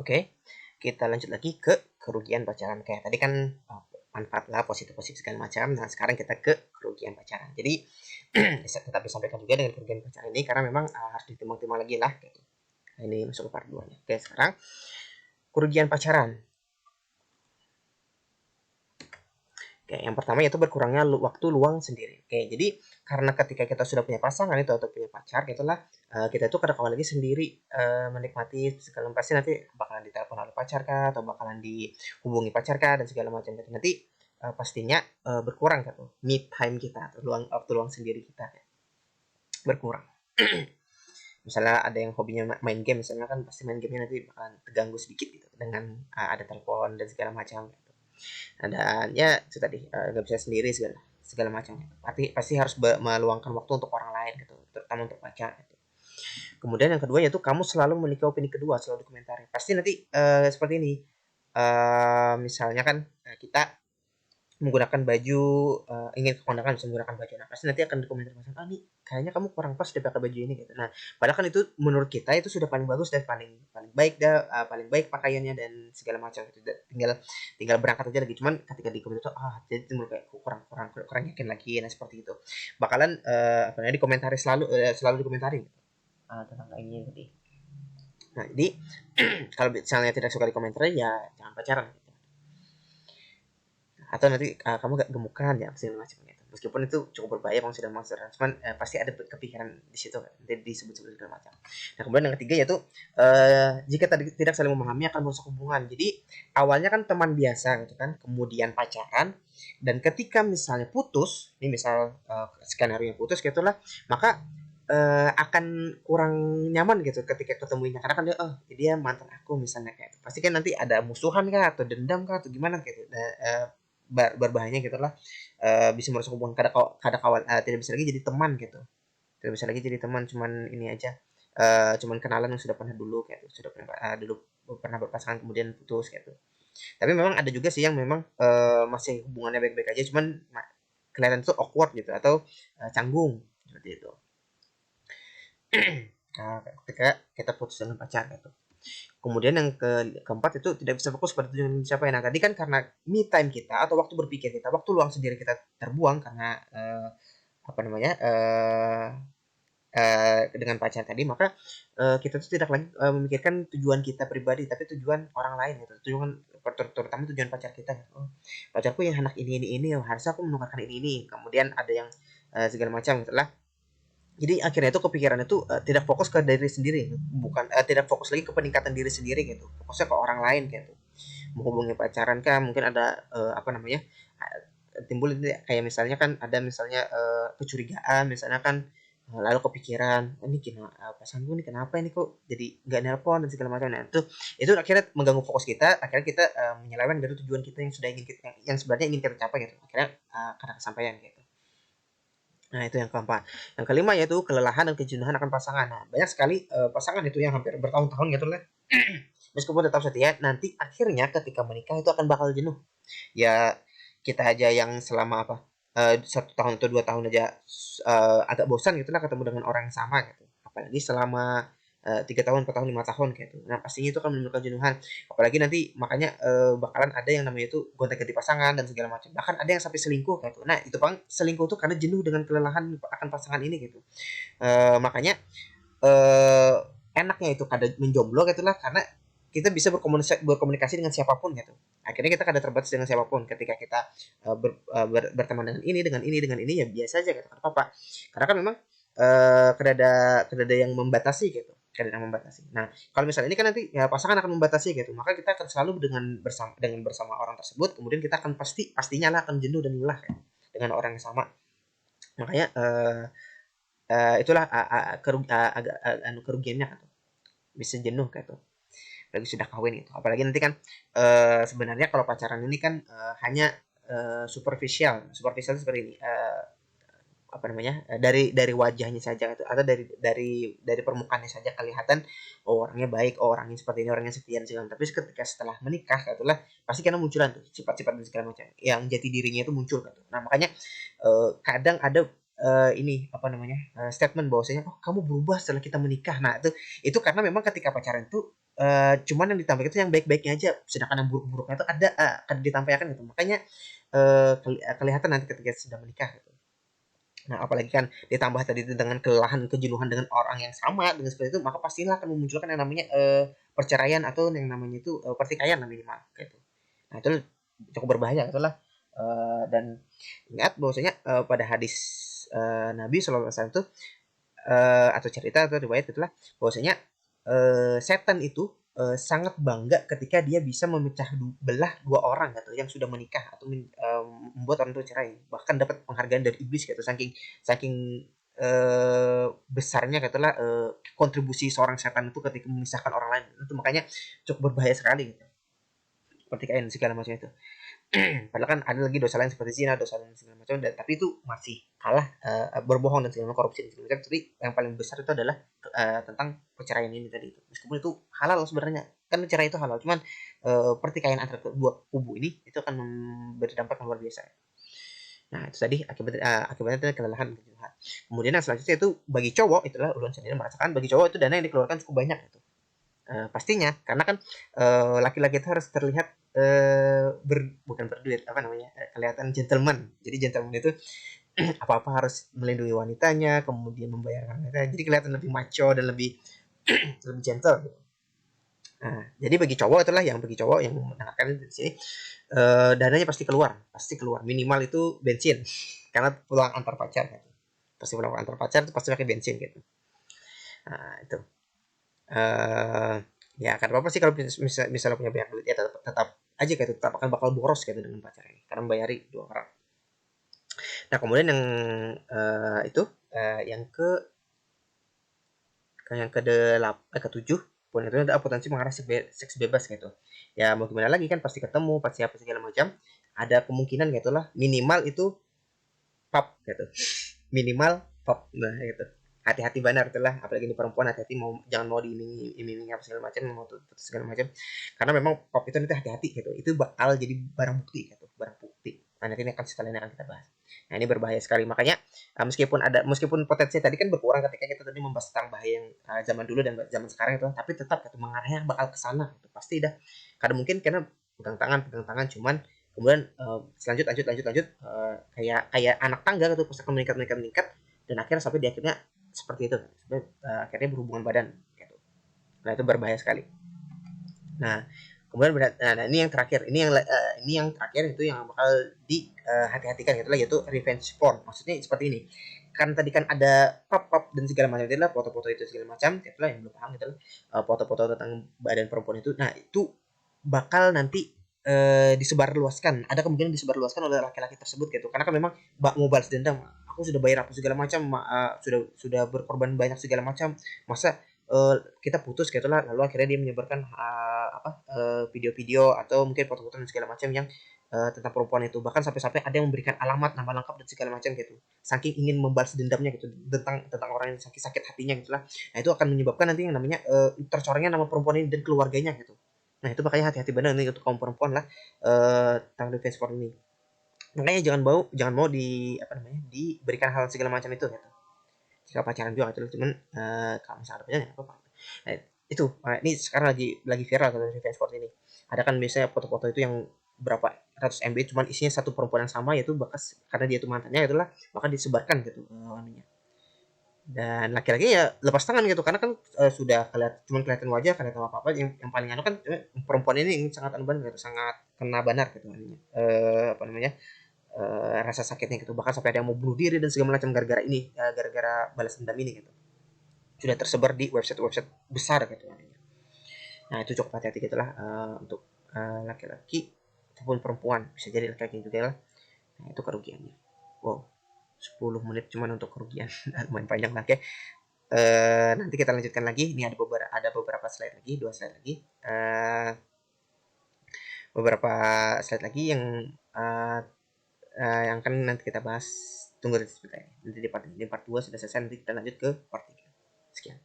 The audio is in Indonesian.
Oke, kita lanjut lagi ke kerugian pacaran. Kayak tadi kan manfaat lah, positif-positif segala macam. Nah, sekarang kita ke kerugian pacaran. Jadi, tetap disampaikan juga dengan kerugian pacaran ini karena memang harus ditimbang-timbang lagi lah. Gitu. Nah, ini masuk ke part 2-nya. Oke, sekarang kerugian pacaran. Oke, yang pertama yaitu berkurangnya waktu luang sendiri. Oke, jadi karena ketika kita sudah punya pasangan itu atau punya pacar, gitulah kita tuh kadang kala lagi sendiri menikmati segala pasti nanti bakalan ditelepon oleh pacar kah atau bakalan dihubungi pacar kah dan segala macam. Nanti pastinya berkurang kan tuh me time kita atau waktu luang sendiri kita berkurang. Misalnya ada yang hobinya main game, misalnya kan pasti main gamenya nanti bakalan terganggu sedikit gitu dengan ada telepon dan segala macam. Gitu. Dan ya itu tadi nggak bisa sendiri segala segala macamnya. Pasti harus meluangkan waktu untuk orang lain gitu, terutama untuk pacar. Gitu. Kemudian yang kedua yaitu kamu selalu memiliki opini kedua, selalu dikomentari. Pasti nanti seperti ini. Misalnya kan kita menggunakan baju ingin ke kondangan bisa menggunakan baju, nah pasti nanti akan dikomentar ah nih kayaknya kamu kurang pas deh pakai baju ini gitu. Nah padahal kan itu menurut kita itu sudah paling bagus dan paling paling baik paling baik pakaiannya dan segala macam gitu. tinggal tinggal berangkat aja lagi, cuman ketika dikomentar jadi timbul kayak kurang kurang kurang yakin lagi. Nah seperti itu bakalan apa namanya dikomentari selalu dikomentari gitu. Tentang kayak gini tadi. Nah jadi kalau misalnya tidak suka dikomentari ya jangan pacaran gitu. Atau nanti kamu gak gemukan ya segala macam gitu. Meskipun itu cukup berbahaya kalau sudah monster, cuman pasti ada kepikiran di situ nanti disebut-sebut segala macam. Nah kemudian yang ketiga yaitu jika tidak saling memahami akan merusak hubungan. Jadi awalnya kan teman biasa gitu kan, kemudian pacaran, dan ketika misalnya putus, ini misal skenario yang putus gitulah, maka akan kurang nyaman gitu ketika ketemunya karena kan dia mantan aku misalnya kayak itu. Pasti kan nanti ada musuhan kah atau dendam kah atau gimana gitu. Berbahayanya gitu lah bisa merusak hubungan kadang kawan tidak bisa lagi jadi teman gitu, tidak bisa lagi jadi teman, cuman ini aja cuman kenalan yang sudah pernah dulu kayak gitu, sudah pernah dulu pernah berpasangan kemudian putus kayak gitu. Tapi memang ada juga sih yang memang masih hubungannya baik-baik aja, cuman kelihatan tuh awkward gitu atau canggung seperti itu. Nah, ketika kita putus dengan pacar gitu. Kemudian yang keempat itu tidak bisa fokus pada tujuan mencapai. Nah, tadi kan karena me time kita atau waktu berpikir kita, waktu luang sendiri kita terbuang karena apa namanya dengan pacar tadi, maka kita tuh tidak lagi memikirkan tujuan kita pribadi, tapi tujuan orang lain gitu. Tujuan terutama tujuan pacar kita. Oh, pacarku yang anak ini, harusnya aku menukarkan ini. Kemudian ada yang segala macam setelah jadi akhirnya itu kepikiran itu tidak fokus ke diri sendiri, bukan tidak fokus lagi ke peningkatan diri sendiri gitu, fokusnya ke orang lain gitu, menghubungi pacaran kan mungkin ada apa namanya timbul kayak misalnya kan ada misalnya kecurigaan misalnya kan, lalu kepikiran ini pasanganku ini kenapa ini kok jadi nggak nelpon dan segala macam. Nah itu akhirnya mengganggu fokus kita, akhirnya kita menyeleweng dari tujuan kita yang sudah ingin kita, yang sebenarnya ingin kita capai gitu, akhirnya karena kesampaian gitu. Nah, itu yang keempat. Yang kelima yaitu kelelahan dan kejenuhan akan pasangan. Nah, banyak sekali pasangan itu yang hampir bertahun-tahun gitu lah. Meskipun tetap setia, nanti akhirnya ketika menikah itu akan bakal jenuh. Ya, kita aja yang selama apa? 1 tahun atau 2 tahun aja agak bosan gitu lah ketemu dengan orang yang sama gitu. Apalagi selama 3 tahun, 4 tahun, 5 tahun kayak gitu. Nah pastinya itu akan menimbulkan jenuhan. Apalagi nanti makanya bakalan ada yang namanya itu gonta-ganti pasangan dan segala macam. Bahkan ada yang sampai selingkuh kayak gitu. Nah itu bang selingkuh tuh karena jenuh dengan kelelahan akan pasangan ini gitu. Makanya eh, enaknya itu kada menjomblo gitulah karena kita bisa berkomunikasi dengan siapapun gitu. Akhirnya kita kada terbatas dengan siapapun. Ketika kita berteman dengan ini, dengan ini, dengan ini ya biasa aja gitu. Apa-apa. Karena kan memang kada ada yang membatasi gitu. Kada ada yang membatasi. Nah, kalau misalnya ini kan nanti ya pasangan akan membatasi gitu. Maka kita akan selalu bersama orang tersebut. Kemudian kita akan pastinya lah akan jenuh dan lelah ya, dengan orang yang sama. Makanya itulah kerugiannya kan, bisa jenuh gitu lagi sudah kawin itu. Apalagi nanti kan sebenarnya kalau pacaran ini kan hanya superficial seperti ini, apa namanya dari wajahnya saja gitu, atau dari permukaannya saja kelihatan orangnya baik, orangnya seperti ini, orangnya sekian segala. Tapi ketika setelah menikah itulah pasti karena munculan tuh sifat-sifat dan segala macam yang jati dirinya itu muncul gitu. Nah makanya kadang ada ini apa namanya statement bahwasanya kamu berubah setelah kita menikah. Nah itu karena memang ketika pacaran itu cuman yang ditampilkan itu yang baik-baiknya aja, sedangkan yang buruk-buruknya itu akan ditampilkan gitu. Makanya kelihatan nanti ketika sudah menikah gitu. Nah, apalagi kan ditambah tadi itu dengan kelelahan, kejenuhan dengan orang yang sama dengan seperti itu, maka pastilah akan memunculkan yang namanya perceraian atau yang namanya itu pertikaian lah minimal gitu. Nah, itu cukup berbahaya itulah. Dan ingat bahwasanya pada hadis Nabi SAW itu atau cerita atau riwayat itulah bahwasanya setan itu sangat bangga ketika dia bisa memecah belah dua orang gitu yang sudah menikah atau membuat orang itu cerai, bahkan dapat penghargaan dari iblis gitu, saking saking besarnya katalah kontribusi seorang setan itu ketika memisahkan orang lain. Itu makanya cukup berbahaya sekali gitu, pertikaian segala macam itu. Padahal kan ada lagi dosa lain seperti zina, dosa lain segala macam, tapi itu masih kalah berbohong dan segala macam, korupsi dan segala macam. Tapi yang paling besar itu adalah tentang perceraian ini tadi itu. Meskipun itu halal sebenarnya, kan cerai itu halal, cuman pertikaian antara kedua kubu ini itu akan memberi dampak yang luar biasa. Nah, itu tadi akibatnya kelelahan. Kemudian yang selanjutnya itu bagi cowok itulah ulun sendiri merasakan, bagi cowok itu dana yang dikeluarkan cukup banyak gitu. Pastinya karena kan laki-laki itu harus terlihat bukan berduit apa namanya, kelihatan gentleman. Jadi gentleman itu apa-apa harus melindungi wanitanya, kemudian membayar wanita, jadi kelihatan lebih macho dan lebih lebih gentle gitu. Nah, jadi bagi cowok yang mendengarkan di sini, dananya pasti keluar minimal itu bensin karena pulang antar pacar gitu. Pasti pulang antar pacar itu pasti pakai bensin gitu. Nah, itu eh ya kan apa sih kalau misalnya punya banyak duit ya tetap aja kayak tetap akan bakal boros gitu dengan pacar ini karena membayari dua orang. Nah, kemudian yang itu yang ketujuh poin itu ada potensi mengarah seks bebas gitu. Ya mau gimana lagi kan pasti ketemu, pasti apa segala macam. Ada kemungkinan gitu lah, minimal itu pap gitu. Minimal pap. Nah, gitu. Hati-hati benar itulah, apalagi ini perempuan, hati-hati jangan mau diiming-iming apa segala macam, mau tutup segala macam. Karena memang pop itu nanti hati-hati gitu. Itu bakal jadi barang bukti gitu, barang bukti. Nah, nanti ini akan setelah ini akan kita bahas. Nah, ini berbahaya sekali. Makanya meskipun potensi tadi kan berkurang ketika kita tadi membahas tentang bahaya yang zaman dulu dan zaman sekarang itu, tapi tetap gitu mengarahnya bakal ke sana gitu. Pasti dah. Kadang mungkin karena pegang tangan cuman kemudian lanjut kayak kayak anak tangga gitu, terus akan meningkat dan akhirnya sampai di akhirnya seperti itu, sampai akhirnya berhubungan badan gitu. Nah, itu berbahaya sekali. Nah, kemudian nah ini yang terakhir, ini yang terakhir itu yang bakal di hati-hatikan gitu lah, yaitu revenge porn. Maksudnya seperti ini, kan tadi kan ada pop dan segala macam, itu lah foto-foto itu segala macam, itulah yang belum paham gitu lah, foto-foto tentang badan perempuan itu. Nah, itu bakal nanti disebarluaskan, ada kemungkinan disebarluaskan oleh laki-laki tersebut gitu, karena kan memang mau balas dendam, aku sudah bayar apa segala macam, sudah berkorban banyak segala macam, masa kita putus gitu lah, lalu akhirnya dia menyebarkan video-video atau mungkin foto-foto dan segala macam yang tentang perempuan itu, bahkan sampai-sampai ada yang memberikan alamat, nama lengkap dan segala macam gitu, saking ingin membalas dendamnya gitu tentang orang yang sakit hatinya gitulah. Nah, itu akan menyebabkan nanti yang namanya tercorengnya nama perempuan ini dan keluarganya gitu. Nah, itu makanya hati-hati benar nih untuk kaum perempuan lah tentang defense porn ini. Makanya jangan mau diberikan hal segala macam itu gitu. Jika pacaran juga gitu, cuman kalau misalnya pacaran ya apa-apa. Nah, itu ini sekarang lagi viral kalau defense porn ini. Ada kan biasanya foto-foto itu yang berapa ratus MB cuman isinya satu perempuan yang sama, yaitu bekas karena dia itu mantannya itulah, maka disebarkan gitu dan laki-laki ya lepas tangan gitu, karena kan sudah kelihatan wajah, kelihatan apa-apa, yang paling anu kan perempuan ini sangat anu banget gitu, sangat kena banar gitu rasa sakitnya gitu, bahkan sampai ada yang mau bunuh diri dan segala macam gara-gara ini, gara-gara balas dendam ini gitu, sudah tersebar di website besar gitu. Nah, itu cukup hati-hati gitulah untuk laki-laki ataupun perempuan, bisa jadi laki-laki juga lah. Nah, itu kerugiannya. Wow, 10 menit cuman untuk kerugian. Lumayan panjang lah. Oke. Nanti kita lanjutkan lagi. Ini ada beberapa slide lagi, 2 slide lagi. Beberapa slide lagi yang kan nanti kita bahas. Tunggu sebentar. Nanti di part 2 sudah selesai, nanti kita lanjut ke part 3. Sekian.